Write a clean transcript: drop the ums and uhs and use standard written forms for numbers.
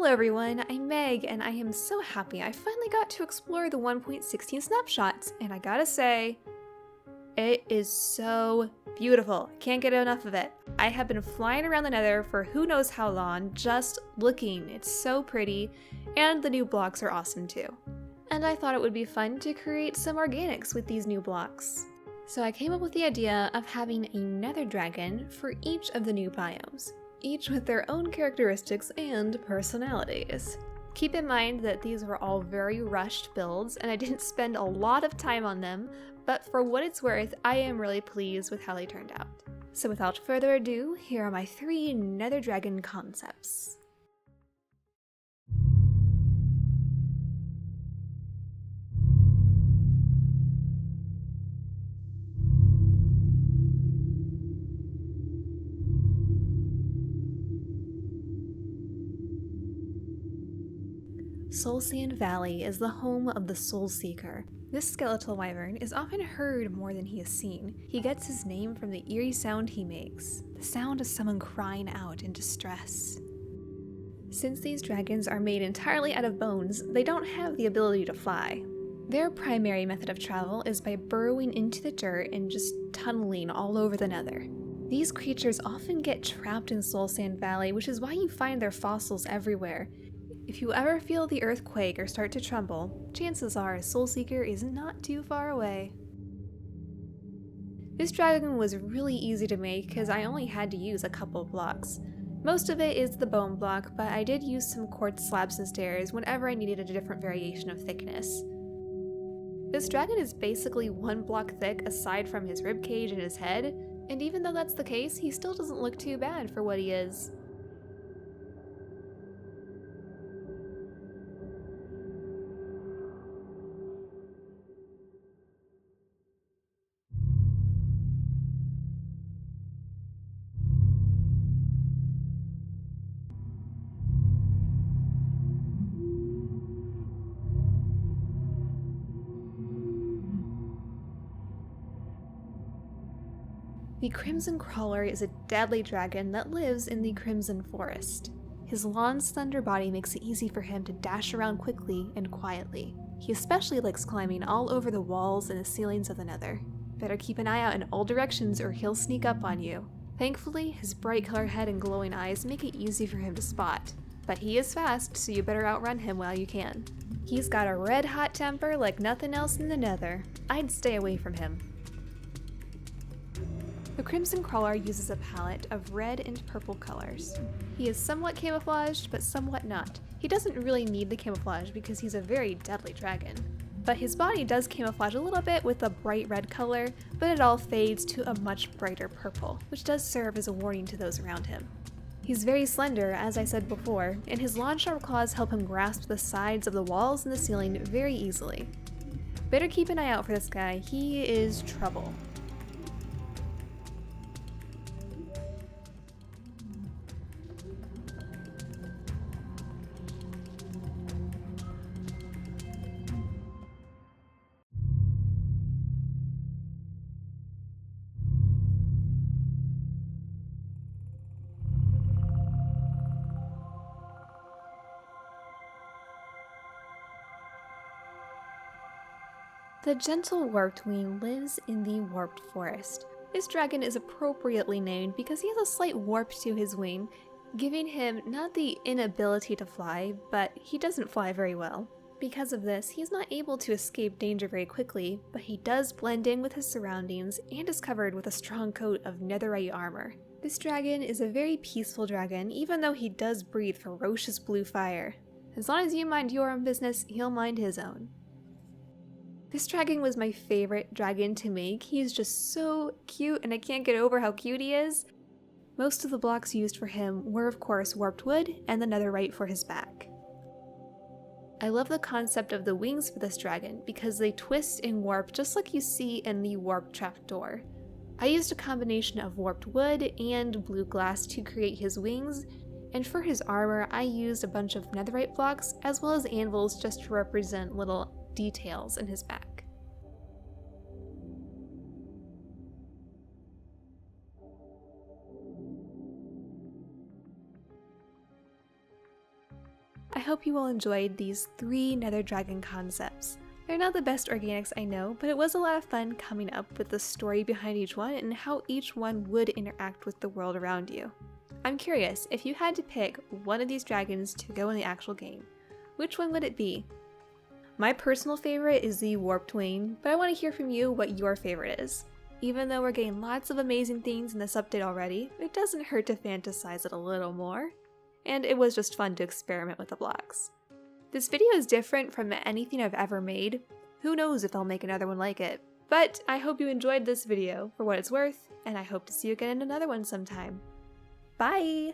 Hello everyone, I'm Meg, and I am so happy I finally got to explore the 1.16 snapshots, and I gotta say, it is so beautiful. Can't get enough of it. I have been flying around the Nether for who knows how long, just looking. It's so pretty, and the new blocks are awesome too. And I thought it would be fun to create some organics with these new blocks. So I came up with the idea of having a Nether dragon for each of the new biomes, each with their own characteristics and personalities. Keep in mind that these were all very rushed builds and I didn't spend a lot of time on them, but for what it's worth, I am really pleased with how they turned out. So without further ado, here are my 3 Nether dragon concepts. Soulseeker Valley is the home of the Soulseeker. This skeletal wyvern is often heard more than he is seen. He gets his name from the eerie sound he makes, the sound of someone crying out in distress. Since these dragons are made entirely out of bones, they don't have the ability to fly. Their primary method of travel is by burrowing into the dirt and just tunneling all over the Nether. These creatures often get trapped in Soulseeker Valley, which is why you find their fossils everywhere. If you ever feel the earth quake or start to tremble, chances are Soulseeker is not too far away. This dragon was really easy to make because I only had to use a couple blocks. Most of it is the bone block, but I did use some quartz slabs and stairs whenever I needed a different variation of thickness. This dragon is basically 1 block thick aside from his ribcage and his head, and even though that's the case, he still doesn't look too bad for what he is. The Crimson Crawler is a deadly dragon that lives in the Crimson Forest. His long, slender body makes it easy for him to dash around quickly and quietly. He especially likes climbing all over the walls and the ceilings of the Nether. Better keep an eye out in all directions or he'll sneak up on you. Thankfully, his bright colored head and glowing eyes make it easy for him to spot. But he is fast, so you better outrun him while you can. He's got a red-hot temper like nothing else in the Nether. I'd stay away from him. The Crimson Crawler uses a palette of red and purple colors. He is somewhat camouflaged, but somewhat not. He doesn't really need the camouflage because he's a very deadly dragon. But his body does camouflage a little bit with a bright red color, but it all fades to a much brighter purple, which does serve as a warning to those around him. He's very slender, as I said before, and his long sharp claws help him grasp the sides of the walls and the ceiling very easily. Better keep an eye out for this guy, he is trouble. The gentle warped wing lives in the warped forest. This dragon is appropriately named because he has a slight warp to his wing, giving him not the inability to fly, but he doesn't fly very well. Because of this, he's not able to escape danger very quickly, but he does blend in with his surroundings and is covered with a strong coat of netherite armor. This dragon is a very peaceful dragon, even though he does breathe ferocious blue fire. As long as you mind your own business, he'll mind his own. This dragon was my favorite dragon to make. He is just so cute and I can't get over how cute he is. Most of the blocks used for him were of course warped wood and the netherite for his back. I love the concept of the wings for this dragon because they twist and warp just like you see in the warp trapdoor. I used a combination of warped wood and blue glass to create his wings, and for his armor I used a bunch of netherite blocks as well as anvils just to represent little details in his back. hope you all enjoyed these 3 Nether Dragon concepts. They're not the best organics I know, but it was a lot of fun coming up with the story behind each one and how each one would interact with the world around you. I'm curious, if you had to pick one of these dragons to go in the actual game, which one would it be? My personal favorite is the Warped Wing, but I want to hear from you what your favorite is. Even though we're getting lots of amazing things in this update already, it doesn't hurt to fantasize it a little more. And it was just fun to experiment with the blocks. This video is different from anything I've ever made. Who knows if I'll make another one like it. But I hope you enjoyed this video for what it's worth, and I hope to see you again in another one sometime. Bye!